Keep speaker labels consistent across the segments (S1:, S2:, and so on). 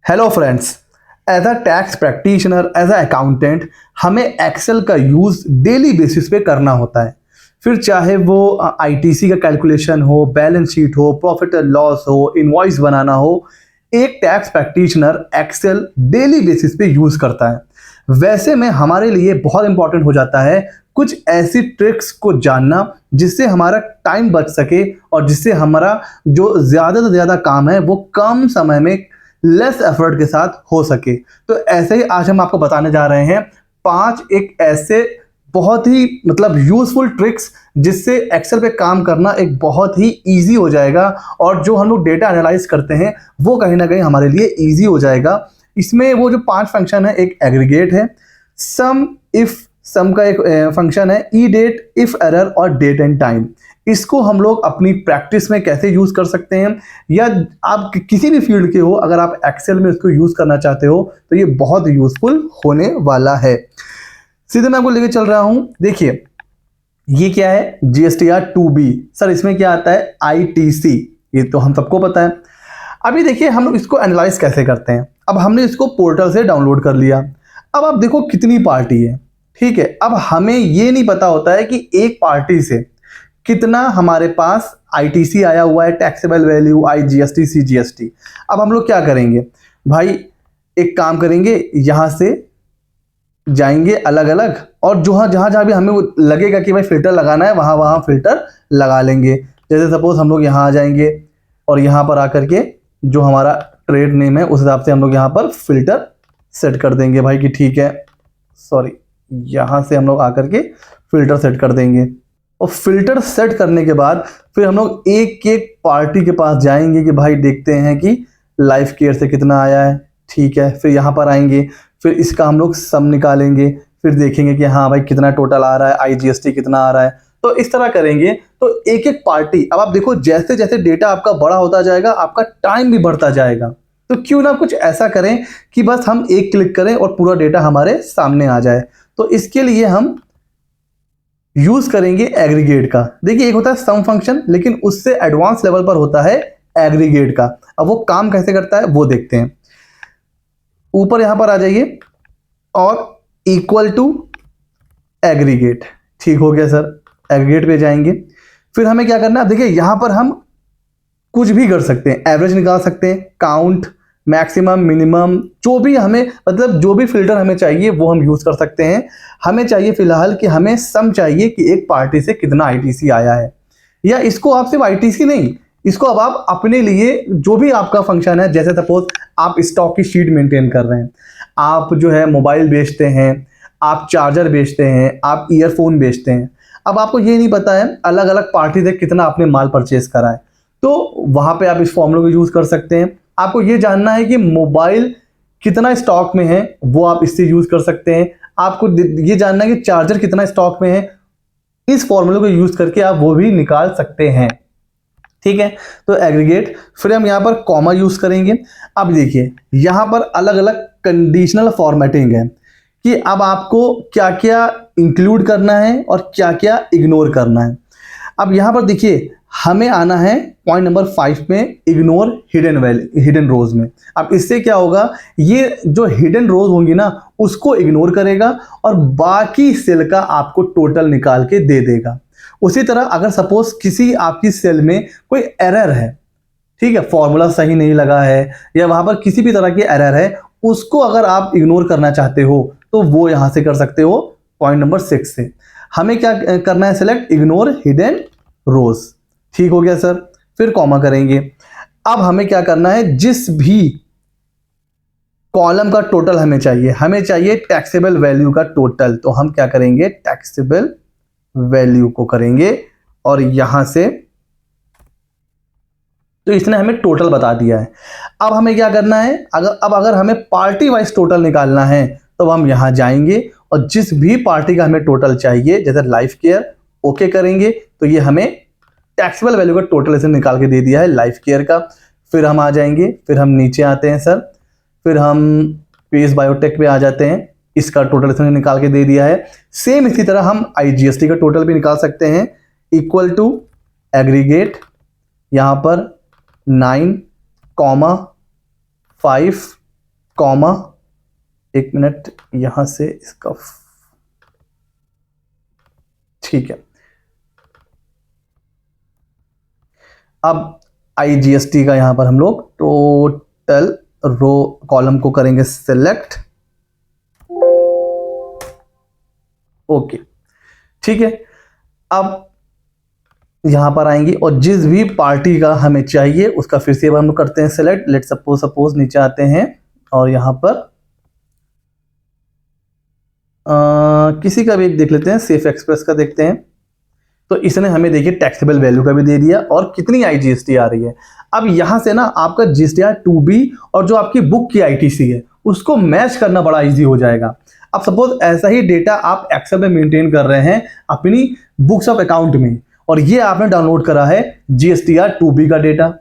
S1: Hello friends, as a tax practitioner, as a accountant हमें Excel का use daily basis पे करना होता है। फिर चाहे वो आईटीसी का कैलकुलेशन हो, बैलेंस शीट हो, प्रॉफिट एंड लॉस हो, इनवॉइस बनाना हो, एक tax practitioner Excel daily basis पे यूज़ करता है। वैसे में हमारे लिए बहुत इंपॉर्टेंट हो जाता है कुछ ऐसी ट्रिक्स को जानना जिससे हमारा टाइम बच सके और जिससे हमारा जो ज़्यादा से ज़्यादा काम है वो कम समय में लेस एफर्ट के साथ हो सके। तो ऐसे ही आज हम आपको बताने जा रहे हैं 5 एक ऐसे बहुत ही यूजफुल ट्रिक्स जिससे एक्सेल पे काम करना एक बहुत ही इजी हो जाएगा और जो हम लोग डेटा एनालाइज करते हैं वो कहीं ना कहीं हमारे लिए इजी हो जाएगा। इसमें वो जो 5 फंक्शन है, एक एग्रीगेट है, सम इफ सम का एक फंक्शन है, ई डेट, इफ एरर और डेट एंड टाइम। इसको हम लोग अपनी प्रैक्टिस में कैसे यूज कर सकते हैं, या आप किसी भी फील्ड के हो, अगर आप एक्सेल में इसको यूज करना चाहते हो तो ये बहुत यूजफुल होने वाला है। सीधे मैं आपको लेके चल रहा हूं। देखिए ये क्या है, GSTR 2B। सर इसमें क्या आता है, ITC। ये तो हम सबको पता है। अभी देखिए हम लोग इसको एनालाइज कैसे करते हैं। अब हमने इसको पोर्टल से डाउनलोड कर लिया। अब आप देखो कितनी पार्टी है, ठीक है। अब हमें ये नहीं पता होता है कि एक पार्टी से कितना हमारे पास ITC आया हुआ है, टैक्सेबल वैल्यू, IGST, CGST। अब हम लोग क्या करेंगे भाई, एक काम करेंगे, यहां से जाएंगे अलग अलग और जहां जहां भी हमें वो लगेगा कि भाई फिल्टर लगाना है वहां वहां फिल्टर लगा लेंगे। जैसे सपोज हम लोग यहां आ जाएंगे और यहां पर आकर के जो हमारा ट्रेड नेम है उस हिसाब से हम लोग यहां पर फिल्टर सेट कर देंगे भाई कि ठीक है, सॉरी, यहां से हम लोग आकर के फिल्टर सेट कर देंगे। और फिल्टर सेट करने के बाद फिर हम लोग एक एक पार्टी के पास जाएंगे कि भाई देखते हैं कि लाइफ केयर से कितना आया है, ठीक है। फिर यहाँ पर आएंगे, फिर इसका हम लोग सम निकालेंगे, फिर देखेंगे कि हाँ भाई कितना टोटल आ रहा है, IGST कितना आ रहा है। तो इस तरह करेंगे तो एक एक पार्टी। अब आप देखो जैसे जैसे डेटा आपका बड़ा होता जाएगा आपका टाइम भी बढ़ता जाएगा। तो क्यों ना कुछ ऐसा करें कि बस हम एक क्लिक करें और पूरा डेटा हमारे सामने आ जाए। तो इसके लिए हम यूज करेंगे एग्रीगेट का। देखिए एक होता है सम फंक्शन, लेकिन उससे एडवांस लेवल पर होता है एग्रीगेट का। अब वो काम कैसे करता है वो देखते हैं। ऊपर यहां पर आ जाइए और इक्वल टू एग्रीगेट, ठीक हो गया सर। एग्रीगेट पे जाएंगे, फिर हमें क्या करना है, देखिए यहां पर हम कुछ भी कर सकते हैं, एवरेज निकाल सकते हैं, काउंट, मैक्सिमम, मिनिमम, जो भी हमें जो भी फिल्टर हमें चाहिए वो हम यूज कर सकते हैं। हमें चाहिए फिलहाल कि हमें सम चाहिए कि एक पार्टी से कितना ITC आया है। या इसको आप सिर्फ ITC नहीं, इसको अब आप अपने लिए जो भी आपका फंक्शन है, जैसे सपोज आप स्टॉक की शीट मेंटेन कर रहे हैं, आप जो है मोबाइल बेचते हैं, आप चार्जर बेचते हैं, आप ईयरफोन बेचते हैं। अब आपको ये नहीं पता है अलग अलग पार्टी से कितना आपने माल परचेज करा है, तो वहां पे आप इस फॉर्मूले को यूज कर सकते हैं। आपको ये जानना है कि मोबाइल कितना स्टॉक में है, वो आप इससे यूज कर सकते हैं। आपको ये जानना है कि चार्जर कितना स्टॉक में है, इस फॉर्मूले को यूज करके आप वो भी निकाल सकते हैं, ठीक है। तो एग्रीगेट, फिर हम यहां पर कॉमा यूज करेंगे। अब देखिए यहां पर अलग अलग कंडीशनल फॉर्मेटिंग है कि अब आपको क्या क्या इंक्लूड करना है और क्या क्या इग्नोर करना है। अब यहां पर देखिए हमें आना है पॉइंट नंबर 5 में, इग्नोर हिडन रोज में। अब इससे क्या होगा, ये जो हिडन रोज होंगी ना उसको इग्नोर करेगा और बाकी सेल का आपको टोटल निकाल के दे देगा। उसी तरह अगर सपोज किसी आपकी सेल में कोई एरर है, ठीक है, फॉर्मूला सही नहीं लगा है या वहां पर किसी भी तरह की एरर है, उसको अगर आप इग्नोर करना चाहते हो तो वो यहां से कर सकते हो पॉइंट नंबर 6 से। हमें क्या करना है, सिलेक्ट इग्नोर हिडन रोज, ठीक हो गया सर। फिर कॉमा करेंगे। अब हमें क्या करना है, जिस भी कॉलम का टोटल हमें चाहिए टैक्सेबल वैल्यू का टोटल, तो हम क्या करेंगे, टैक्सेबल वैल्यू को करेंगे और यहां से, तो इसने हमें टोटल बता दिया है। अब हमें क्या करना है, अगर हमें पार्टी वाइज टोटल निकालना है तो हम यहां जाएंगे और जिस भी पार्टी का हमें टोटल चाहिए, जैसे लाइफ केयर, ओके करेंगे तो ये हमें टैक्सेबल वैल्यू का टोटल इसे निकाल के दे दिया है लाइफ केयर का। फिर हम आ जाएंगे, फिर हम नीचे आते हैं सर, फिर हम पेस बायोटेक पे आ जाते हैं, इसका टोटल इसने निकाल के दे दिया है। सेम इसी तरह हम IGST का टोटल भी निकाल सकते हैं, इक्वल टू एग्रीगेट, यहां पर 9, 5, कॉमा, एक मिनट यहां से इसका, ठीक है। अब IGST का यहां पर हम लोग टोटल रो कॉलम को करेंगे सिलेक्ट, ओके, ठीक है। अब यहां पर आएंगे और जिस भी पार्टी का हमें चाहिए उसका फिर से हम लोग करते हैं सिलेक्ट। लेट सपोज नीचे आते हैं और यहां पर किसी का भी एक देख लेते हैं, सेफ एक्सप्रेस का देखते हैं। तो इसने हमें देखिए टैक्सेबल वैल्यू का भी दे दिया और कितनी IGST आ रही है। अब यहां से ना आपका GSTR 2B और जो आपकी बुक की ITC है उसको मैच करना बड़ा इजी हो जाएगा। अब सपोज ऐसा ही डेटा आप एक्सेल में मेंटेन कर रहे हैं अपनी बुक्स ऑफ अकाउंट में, और ये आपने डाउनलोड करा है GSTR 2B का डेटा,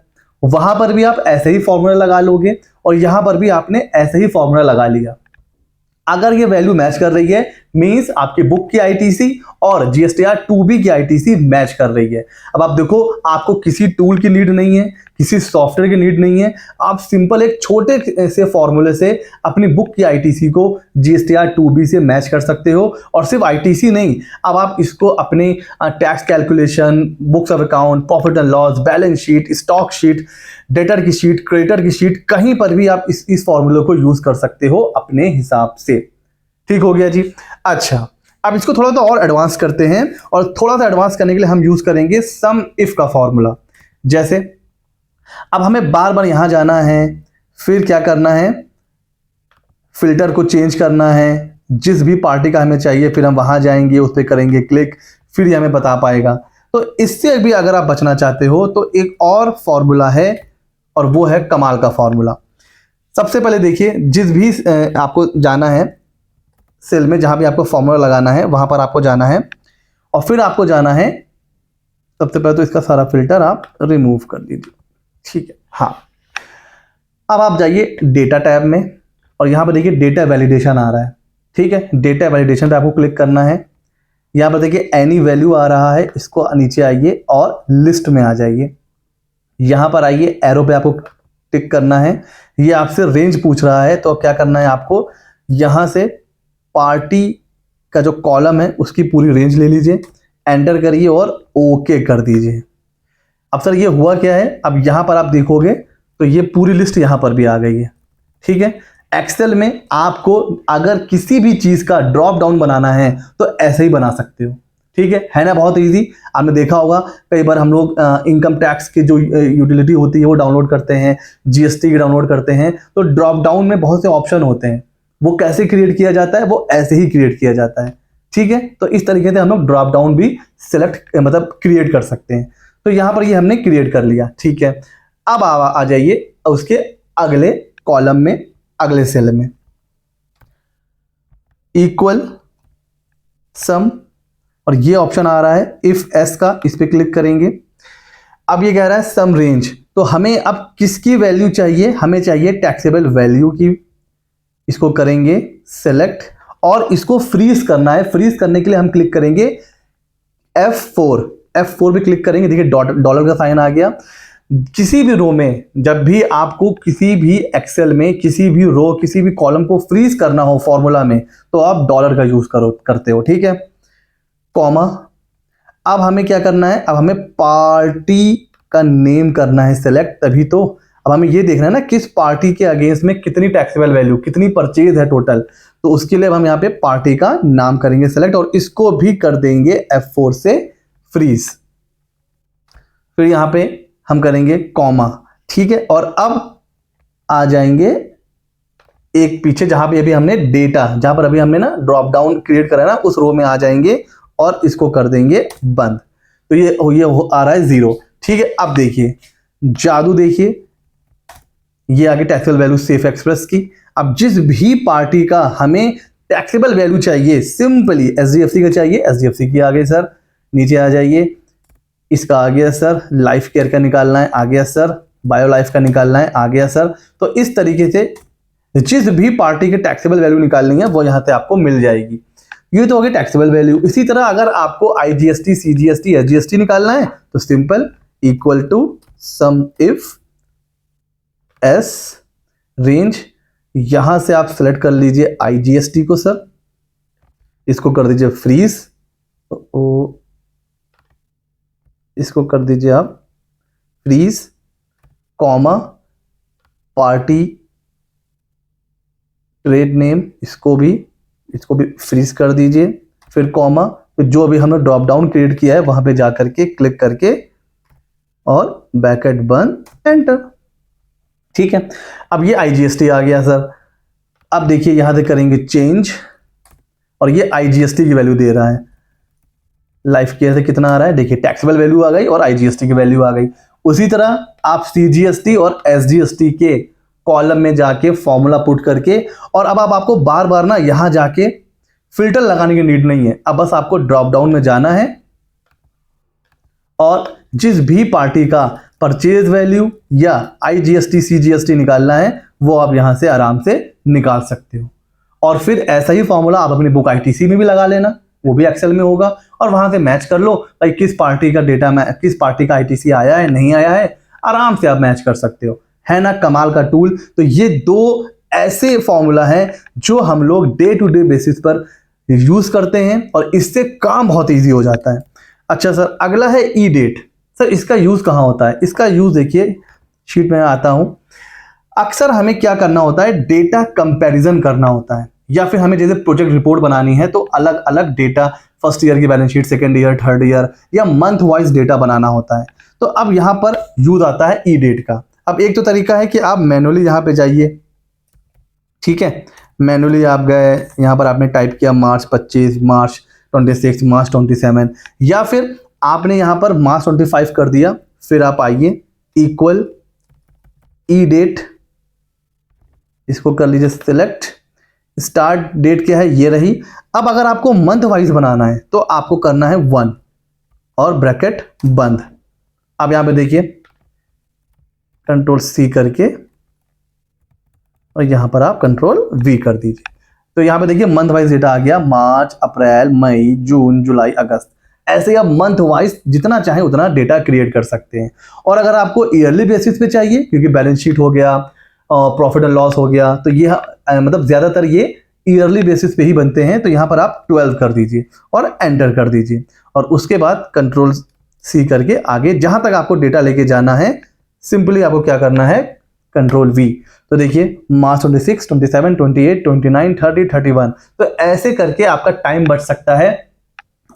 S1: वहां पर भी आप ऐसे ही फॉर्मूला लगा लोगे और यहां पर भी आपने ऐसे ही फॉर्मूला लगा लिया। अगर ये वैल्यू मैच कर रही है मींस आपकी बुक की ITC और GSTR 2B की ITC मैच कर रही है। अब आप देखो, आपको किसी टूल की नीड नहीं है, किसी सॉफ्टवेयर की नीड नहीं है, आप सिंपल एक छोटे से फॉर्मूले से अपनी बुक की ITC को GSTR 2B से मैच कर सकते हो। और सिर्फ ITC नहीं, अब आप इसको अपने tax calculation, books of account, profit and loss, balance sheet, stock sheet, debtor की शीट, क्रेडिटर की शीट, कहीं पर भी आप इस फॉर्मूले को यूज कर सकते हो अपने हिसाब से। ठीक हो गया जी। अच्छा, अब इसको थोड़ा सा और एडवांस करते हैं और थोड़ा सा एडवांस करने के लिए हम यूज करेंगे सम इफ का फॉर्मूला। जैसे अब हमें बार बार यहां जाना है, फिर क्या करना है, फिल्टर को चेंज करना है, जिस भी पार्टी का हमें चाहिए फिर हम वहां जाएंगे, उस पर करेंगे क्लिक, फिर ये हमें बता पाएगा। तो इससे भी अगर आप बचना चाहते हो तो एक और फॉर्मूला है और वो है कमाल का फॉर्मूला। सबसे पहले देखिए, जिस भी आपको जाना है सेल में, जहां भी आपको फॉर्मूला लगाना है वहां पर आपको जाना है और फिर आपको जाना है, सबसे पहले तो इसका सारा फिल्टर आप रिमूव कर दीजिए, ठीक है। हाँ, अब आप जाइए डेटा टैब में और यहां पर देखिए डेटा वैलिडेशन आ रहा है, ठीक है। डेटा वैलिडेशन पे आपको क्लिक करना है। यहां पर देखिए एनी वैल्यू आ रहा है, इसको नीचे आइए और लिस्ट में आ जाइए। यहां पर आइए, एरो पे आपको टिक करना है। ये आपसे रेंज पूछ रहा है तो क्या करना है आपको, यहां से पार्टी का जो कॉलम है उसकी पूरी रेंज ले लीजिए, एंटर करिए और ओके कर दीजिए। अब सर ये हुआ क्या है, अब यहां पर आप देखोगे तो ये पूरी लिस्ट यहां पर भी आ गई है, ठीक है। एक्सेल में आपको अगर किसी भी चीज का ड्रॉप डाउन बनाना है तो ऐसे ही बना सकते हो, ठीक है ना, बहुत इजी। आपने देखा होगा कई बार हम लोग इनकम टैक्स की जो यूटिलिटी होती है वो डाउनलोड करते हैं, GST की डाउनलोड करते हैं, तो ड्रॉप डाउन में बहुत से ऑप्शन होते हैं, वो कैसे क्रिएट किया जाता है, वो ऐसे ही क्रिएट किया जाता है, ठीक है। तो इस तरीके से हम लोग ड्रॉप डाउन भी सिलेक्ट मतलब क्रिएट कर सकते हैं। तो यहां पर ये हमने क्रिएट कर लिया, ठीक है। अब आ जाइए उसके अगले कॉलम में, अगले सेल में, इक्वल सम, और ये ऑप्शन आ रहा है इफ एस का, इस पे क्लिक करेंगे। अब ये कह रहा है सम रेंज, तो हमें अब किसकी वैल्यू चाहिए, हमें चाहिए टैक्सेबल वैल्यू की। इसको करेंगे सेलेक्ट और इसको फ्रीज करना है। फ्रीज करने के लिए हम क्लिक करेंगे F4 भी क्लिक करेंगे। देखिए डॉलर का साइन आ गया। किसी भी रो में जब भी आपको किसी भी एक्सेल में किसी भी रो किसी भी कॉलम को फ्रीज करना हो फॉर्मूला में तो आप डॉलर का यूज करते हो, ठीक है। कॉमा, अब हमें क्या करना है, अब हमें पार्टी का नेम करना है सेलेक्ट, तभी तो अब हमें ये देखना है ना किस पार्टी के अगेंस्ट में कितनी टैक्सेबल वैल्यू, कितनी परचेज है टोटल। तो उसके लिए हम यहाँ पे पार्टी का नाम करेंगे सेलेक्ट और इसको भी कर देंगे F4 से फ्रीज। फिर यहाँ पे हम करेंगे कॉमा, ठीक है। और अब आ जाएंगे एक पीछे जहां पे अभी हमने डेटा, जहां पर अभी हमने ना ड्रॉप डाउन क्रिएट करा है ना, उस रो में आ जाएंगे और इसको कर देंगे बंद। तो ये आ रहा है 0, ठीक है। अब देखिए जादू, देखिए ये आगे टैक्सेबल वैल्यू सेफ एक्सप्रेस की। अब जिस भी पार्टी का हमें टैक्सेबल वैल्यू चाहिए, सिंपली SDFC का चाहिए, SDFC की आ गई सर, नीचे आ जाइए, इसका आ गया सर, लाइफ केयर का निकालना है, आ गया सर, बायो लाइफ का निकालना है, आ गया सर। तो इस तरीके से जिस भी पार्टी के टैक्सेबल वैल्यू निकालनी है वो यहां से आपको मिल जाएगी। ये तो हो गई टैक्सेबल वैल्यू। इसी तरह अगर आपको IGST, CGST, SGST निकालना है तो simple equal to sum if S range, यहां से आप सेलेक्ट कर लीजिए IGST को सर, इसको कर दीजिए फ्रीज, इसको कर दीजिए आप freeze, comma party trade name, इसको भी फ्रीज कर दीजिए, फिर कॉमा, फिर जो अभी हमने ड्रॉप डाउन क्रिएट किया है वहां पे जाकर के क्लिक करके और ब्रैकेट बंद, एंटर। ठीक है, अब ये IGST आ गया सर। अब देखिए यहां से करेंगे चेंज, और ये IGST की वैल्यू दे रहा है। लाइफ केयर से कितना आ रहा है, देखिए टैक्सेबल वैल्यू आ गई और IGST की वैल्यू आ गई। उसी तरह आप CGST और SGST के कॉलम में जाके फॉर्मूला पुट करके, और अब आपको बार बार ना यहां जाके फिल्टर लगाने की नीड नहीं है। अब बस आपको ड्रॉप डाउन में जाना है और जिस भी पार्टी का परचेज वैल्यू या IGST CGST निकालना है वो आप यहां से आराम से निकाल सकते हो। और फिर ऐसा ही फॉर्मूला आप अपनी बुक ITC में भी लगा लेना, वो भी एक्सेल में होगा, और वहां से मैच कर लो भाई किस पार्टी का डेटा में, किस पार्टी का ITC आया है नहीं आया है, आराम से आप मैच कर सकते हो। है ना कमाल का टूल। तो ये दो ऐसे फॉर्मूला हैं जो हम लोग डे टू डे बेसिस पर यूज करते हैं और इससे काम बहुत ईजी हो जाता है। अच्छा सर, अगला है ई डेट। सर इसका यूज कहाँ होता है? इसका यूज देखिए शीट में आता हूं। अक्सर हमें क्या करना होता है, डेटा कंपैरिजन करना होता है, या फिर हमें जैसे प्रोजेक्ट रिपोर्ट बनानी है तो अलग अलग डेटा, फर्स्ट ईयर की balance sheet, second year, third year, या मंथ वाइज डेटा बनाना होता है। तो अब यहां पर यूज आता है ई डेट का। अब एक तो तरीका है कि आप मैनुअली यहां पे जाइए, ठीक है, मैनुअली आप गए, यहां पर आपने टाइप किया मार्च 25, मार्च 26, मार्च 27, या फिर आपने यहां पर मार्च 25 कर दिया, फिर आप आइए इक्वल ई डेट, इसको कर लीजिए सिलेक्ट, स्टार्ट डेट क्या है ये रही। अब अगर आपको मंथ वाइज बनाना है तो आपको करना है 1 और ब्रैकेट बंद। अब यहां पे देखिए कंट्रोल C करके और यहां पर आप कंट्रोल V कर दीजिए। तो यहां पे देखिए मंथ वाइज डेटा आ गया, मार्च, अप्रैल, मई, जून, जुलाई, अगस्त। ऐसे आप मंथ वाइज जितना चाहे उतना डेटा क्रिएट कर सकते हैं। और अगर आपको ईयरली बेसिस पे चाहिए, क्योंकि बैलेंस शीट हो गया, प्रॉफिट एंड लॉस हो गया, तो ये मतलब ज्यादातर ये ईयरली बेसिस पे ही बनते हैं, तो यहां पर आप 12 कर दीजिए और एंटर कर दीजिए। और उसके बाद कंट्रोल C करके आगे जहां तक आपको डेटा लेके जाना है सिंपली आपको क्या करना है, कंट्रोल V। तो देखिए मार्च 26, 27, 28, 29, 30, 31। तो ऐसे करके आपका टाइम बच सकता है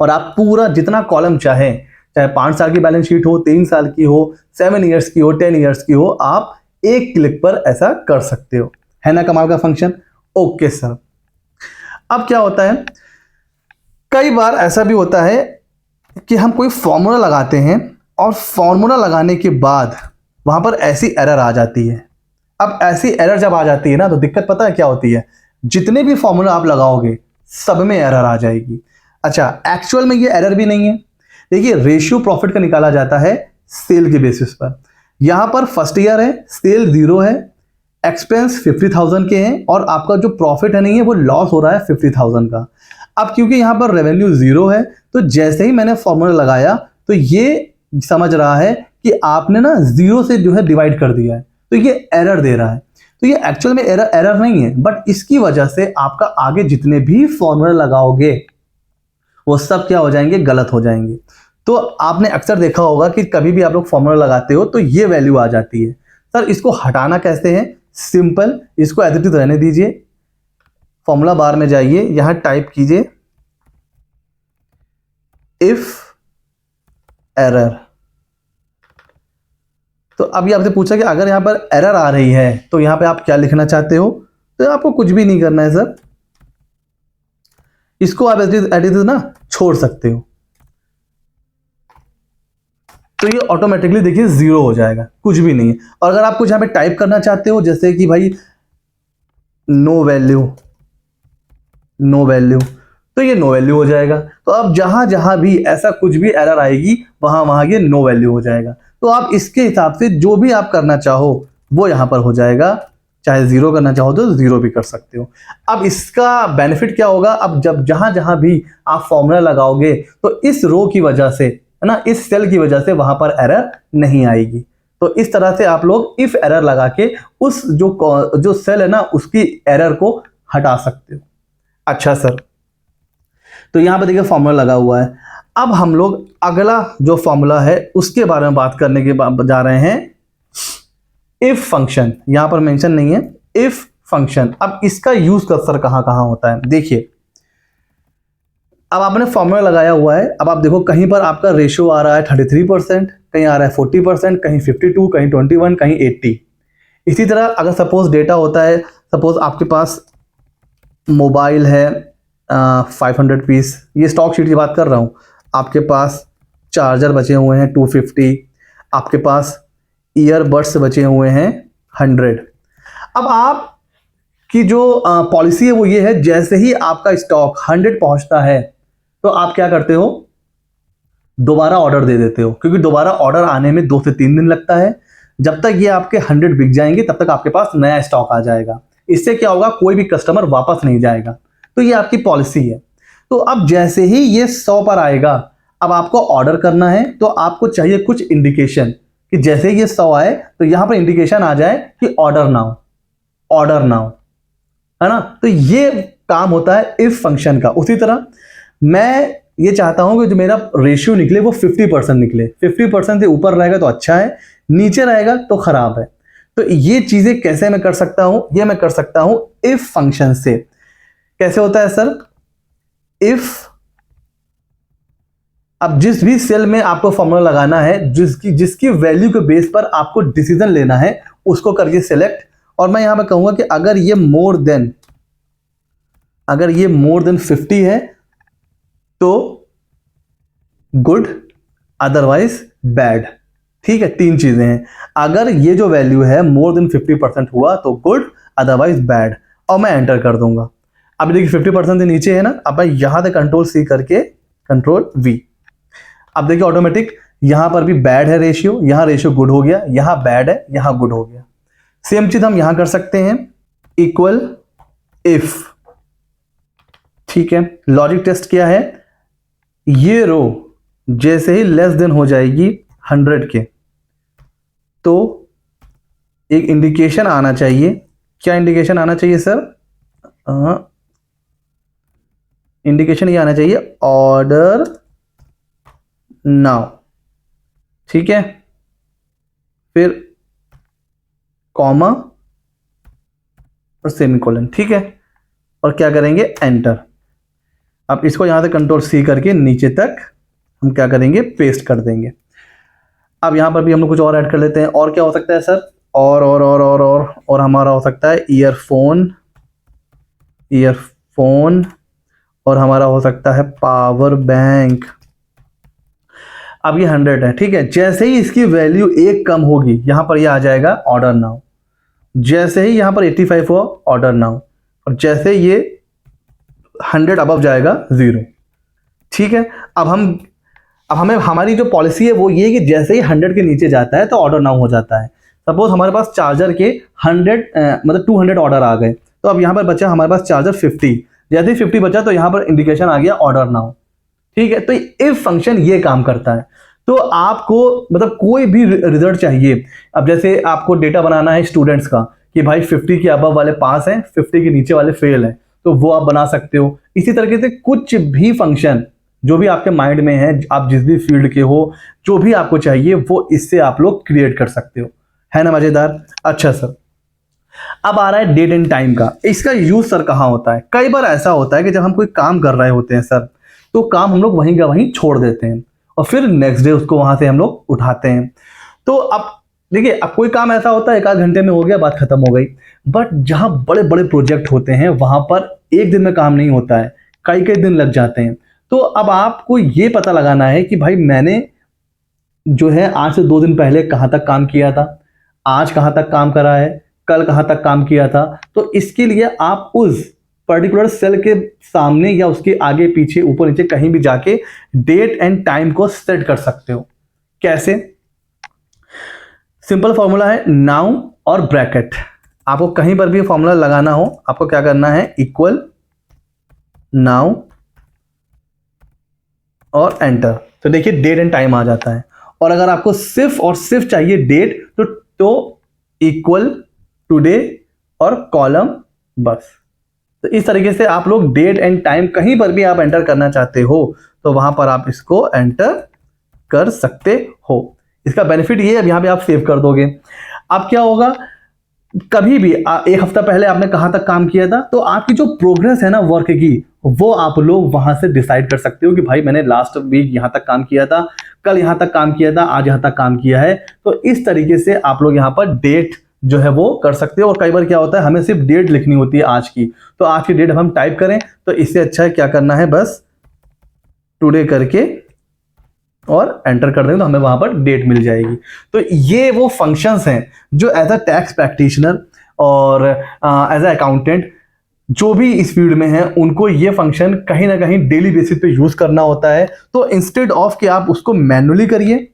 S1: और आप पूरा जितना कॉलम चाहे 5 साल की बैलेंस शीट हो, 3 साल की हो, 7 ईयर्स की हो, 10 ईयर्स की हो, आप एक क्लिक पर ऐसा कर सकते हो। है ना कमाल का फंक्शन। ओके सर, अब क्या होता है, कई बार ऐसा भी होता है कि हम कोई फॉर्मूला लगाते हैं और फॉर्मूला लगाने के बाद वहां पर ऐसी एरर आ जाती है। अब ऐसी एरर जब आ जाती है ना तो दिक्कत पता है क्या होती है, जितने भी फॉर्मूला आप लगाओगे सब में एरर आ जाएगी। अच्छा, एक्चुअल में ये एरर भी नहीं है। देखिए रेशियो प्रॉफिट का निकाला जाता है सेल के बेसिस पर। यहां पर फर्स्ट ईयर है, सेल 0 है, एक्सपेंस 50,000 के हैं और आपका जो प्रॉफिट है नहीं है वो लॉस हो रहा है 50,000 का। अब क्योंकि यहां पर रेवेन्यू 0 है तो जैसे ही मैंने फॉर्मूला लगाया तो ये समझ रहा है कि आपने ना 0 से जो है डिवाइड कर दिया है, तो ये एरर दे रहा है। तो ये एक्चुअल में एरर नहीं है, बट इसकी वजह से आपका आगे जितने भी फॉर्मूला लगाओगे वो सब क्या हो जाएंगे, गलत हो जाएंगे। तो आपने अक्सर देखा होगा कि कभी भी आप लोग फॉर्मूला लगाते हो तो ये वैल्यू आ जाती है। सर इसको हटाना कैसे है, सिंपल, इसको एज इट इज रहने दीजिए, फॉर्मूला बार में जाइए, यहां टाइप कीजिए इफ एरर। तो अभी आपसे पूछा कि अगर यहां पर एरर आ रही है तो यहां पे आप क्या लिखना चाहते हो, तो आपको कुछ भी नहीं करना है सर, इसको आप एज इट इज ना छोड़ सकते हो। तो ये ऑटोमेटिकली देखिए 0 हो जाएगा, कुछ भी नहीं है। और अगर आप कुछ यहां पे टाइप करना चाहते हो जैसे कि भाई नो वैल्यू, नो वैल्यू, तो ये नो वैल्यू हो जाएगा। तो अब जहां जहां भी ऐसा कुछ भी एरर आएगी वहां वहां ये नो वैल्यू हो जाएगा। तो आप इसके हिसाब से जो भी आप करना चाहो वो यहां पर हो जाएगा, चाहे 0 करना चाहो तो 0 भी कर सकते हो। अब इसका बेनिफिट क्या होगा, अब जब जहां जहां भी आप फॉर्मूला लगाओगे तो इस रो की वजह से, है ना, इस सेल की वजह से वहां पर एरर नहीं आएगी। तो इस तरह से आप लोग इफ एरर लगा के उस जो सेल है ना उसकी एरर को हटा सकते हो। अच्छा सर, तो यहां पर देखिए फॉर्मूला लगा हुआ है। अब हम लोग अगला जो फॉर्मूला है उसके बारे में बात करने के जा रहे हैं। इफ फंक्शन यहां पर मेंशन नहीं है, इफ फंक्शन। अब इसका यूज सर कहां कहां होता है, देखिए अब आपने फॉर्मूला लगाया हुआ है। अब आप देखो कहीं पर आपका रेशियो आ रहा है 33%, कहीं आ रहा है 40%, कहीं 52, कहीं 21, कहीं 80। इसी तरह अगर सपोज डेटा होता है, सपोज आपके पास मोबाइल है 500 पीस, ये स्टॉक शीट की बात कर रहा हूँ, आपके पास चार्जर बचे हुए हैं 250, आपके पास ईयरबड्स बचे हुए हैं 100। अब आप की जो पॉलिसी है वो ये है, जैसे ही आपका स्टॉक 100 पहुंचता है तो आप क्या करते हो, दोबारा ऑर्डर दे देते हो, क्योंकि दोबारा ऑर्डर आने में 2 से 3 दिन लगता है। जब तक ये आपके 100 बिक जाएंगे तब तक आपके पास नया स्टॉक आ जाएगा। इससे क्या होगा, कोई भी कस्टमर वापस नहीं जाएगा। तो ये आपकी पॉलिसी है। तो अब जैसे ही ये 100 पर आएगा, अब आपको ऑर्डर करना है, तो आपको चाहिए कुछ इंडिकेशन कि जैसे ही ये 100 आए तो यहां पर इंडिकेशन आ जाए कि ऑर्डर नाउ, ऑर्डर नाउ, है ना। तो ये काम होता है इफ फंक्शन का। उसी तरह मैं ये चाहता हूं कि जो मेरा रेशियो निकले वो 50% निकले। 50% से ऊपर रहेगा तो अच्छा है, नीचे रहेगा तो खराब है। तो ये चीजें कैसे मैं कर सकता हूं, ये मैं कर सकता हूं इफ फंक्शन से। कैसे होता है सर, इफ, अब जिस भी सेल में आपको फॉर्मूला लगाना है, जिसकी वैल्यू के बेस पर आपको डिसीजन लेना है, उसको करिए सिलेक्ट। और मैं यहां पे कहूंगा कि अगर ये मोर देन 50 है तो गुड, अदरवाइज बैड। ठीक है, 3 चीजें हैं। अगर ये जो वैल्यू है मोर देन 50% हुआ तो गुड, अदरवाइज बैड, और मैं एंटर कर दूंगा। अब देखिए 50% से नीचे है ना, अब मैं यहां से कंट्रोल सी करके कंट्रोल वी, अब देखिए ऑटोमेटिक यहां पर भी बैड है रेशियो, यहां रेशियो गुड हो गया, यहां बैड है, यहां गुड हो गया। सेम चीज हम यहां कर सकते हैं, इक्वल इफ। ठीक है, लॉजिक टेस्ट क्या है, ये रो जैसे ही लेस देन हो जाएगी 100 के तो एक इंडिकेशन आना चाहिए। क्या इंडिकेशन आना चाहिए सर, इंडिकेशन ये आना चाहिए ऑर्डर नाउ। ठीक है, फिर कॉमा और सेमीकोलन। ठीक है, और क्या करेंगे, एंटर। अब इसको यहां से कंट्रोल सी करके नीचे तक हम क्या करेंगे, पेस्ट कर देंगे। अब यहां पर भी हम लोग कुछ और ऐड कर लेते हैं। और क्या हो सकता है सर, और हमारा हो सकता है ईयरफोन, और हमारा हो सकता है पावर बैंक। अब ये 100 है। ठीक है, जैसे ही इसकी वैल्यू 1 कम होगी, यहां पर ये आ जाएगा ऑर्डर नाउ। जैसे ही यहां पर 85 हुआ, ऑर्डर नाउ, और जैसे ये 100 अबव जाएगा 0। ठीक है, अब हमें हमारी जो पॉलिसी है वो ये है कि जैसे ही 100 के नीचे जाता है तो ऑर्डर नाउ हो जाता है। सपोज हमारे पास चार्जर के 200 ऑर्डर आ गए, तो अब यहाँ पर बचा हमारे पास चार्जर 50। जैसे ही 50 बचा तो यहाँ पर इंडिकेशन आ गया ऑर्डर नाउ। ठीक है, तो इफ फंक्शन ये काम करता है। तो आपको मतलब कोई भी रिजल्ट चाहिए, अब जैसे आपको डेटा बनाना है स्टूडेंट्स का कि भाई 50 के अबव वाले पास हैं, 50 के नीचे वाले फेल हैं, तो वो आप बना सकते हो। इसी तरीके से कुछ भी फंक्शन जो भी आपके माइंड में है, आप जिस भी फील्ड के हो, जो भी आपको चाहिए वो इससे आप लोग क्रिएट कर सकते हो। है ना मजेदार। अच्छा सर, अब आ रहा है डेट एंड टाइम का। इसका यूज सर कहाँ होता है, कई बार ऐसा होता है कि जब हम कोई काम कर रहे होते हैं सर, तो काम हम लोग वहीं का वहीं छोड़ देते हैं और फिर नेक्स्ट डे उसको वहां से हम लोग उठाते हैं। तो अब देखिए, अब कोई काम ऐसा होता है 1 आध घंटे में हो गया, बात खत्म हो गई। बट जहां बड़े बड़े प्रोजेक्ट होते हैं वहां पर 1 दिन में काम नहीं होता है, कई कई दिन लग जाते हैं। तो अब आपको ये पता लगाना है कि भाई मैंने जो है आज से 2 दिन पहले कहाँ तक काम किया था, आज कहाँ तक काम करा है, कल कहाँ तक काम किया था। तो इसके लिए आप उस पर्टिकुलर सेल के सामने या उसके आगे पीछे ऊपर नीचे कहीं भी जाके डेट एंड टाइम को सेट कर सकते हो। कैसे, सिंपल फॉर्मूला है नाउ और ब्रैकेट। आपको कहीं पर भी फॉर्मूला लगाना हो, आपको क्या करना है, इक्वल नाउ और एंटर। तो देखिए डेट एंड टाइम आ जाता है। और अगर आपको सिर्फ और सिर्फ चाहिए डेट तो इक्वल टुडे और कॉलम बस। तो इस तरीके से आप लोग डेट एंड टाइम कहीं पर भी आप एंटर करना चाहते हो तो वहां पर आप इसको एंटर कर सकते हो। इसका बेनिफिट ये है, यहां पे आप सेव कर दोगे। अब क्या होगा, कभी भी एक हफ्ता पहले आपने कहां तक काम किया था तो आपकी जो प्रोग्रेस है ना वर्क की, वो आप लोग वहां से डिसाइड कर सकते हो कि भाई मैंने लास्ट वीक यहां तक काम किया था, कल यहां तक काम किया था, आज यहां तक काम किया है। तो इस तरीके से आप लोग यहां पर डेट जो है वो कर सकते हो। और कई बार क्या होता है, हमें सिर्फ डेट लिखनी होती है आज की, तो आज की डेट हम टाइप करें तो इससे अच्छा है क्या करना है, बस टुडे करके और एंटर कर देंगे तो हमें वहां पर डेट मिल जाएगी। तो ये वो फंक्शंस हैं जो एज अ टैक्स प्रैक्टिशनर और एज अ अकाउंटेंट जो भी इस फील्ड में है उनको ये फंक्शन कहीं ना कहीं डेली बेसिस पे यूज करना होता है। तो इंस्टेड ऑफ कि आप उसको मैन्युअली करिए,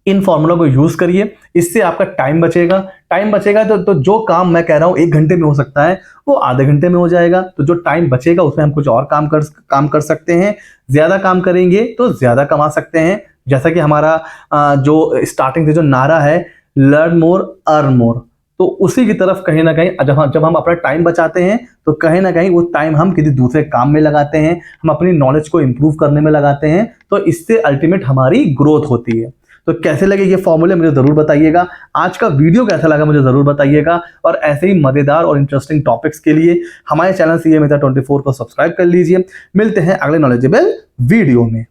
S1: इन फॉर्मूला को यूज करिए, इससे आपका टाइम बचेगा। टाइम बचेगा तो जो काम मैं कह रहा हूं 1 घंटे में हो सकता है वो आधे घंटे में हो जाएगा। तो जो टाइम बचेगा उसमें हम कुछ और काम कर सकते हैं। ज्यादा काम करेंगे तो ज्यादा कमा सकते हैं। जैसा कि हमारा जो स्टार्टिंग से जो नारा है, लर्न मोर अर्न मोर, तो उसी की तरफ कहीं ना कहीं जब हम अपना टाइम बचाते हैं तो कहीं ना कहीं वो टाइम हम किसी दूसरे काम में लगाते हैं, हम अपनी नॉलेज को इंप्रूव करने में लगाते हैं। तो इससे अल्टीमेट हमारी ग्रोथ होती है। तो कैसे लगे ये फॉर्मूले मुझे जरूर बताइएगा। आज का वीडियो कैसा लगा मुझे जरूर बताइएगा। और ऐसे ही मजेदार और इंटरेस्टिंग टॉपिक्स के लिए हमारे चैनल CA Mehta 24 को सब्सक्राइब कर लीजिए। मिलते हैं अगले नॉलेजेबल वीडियो में।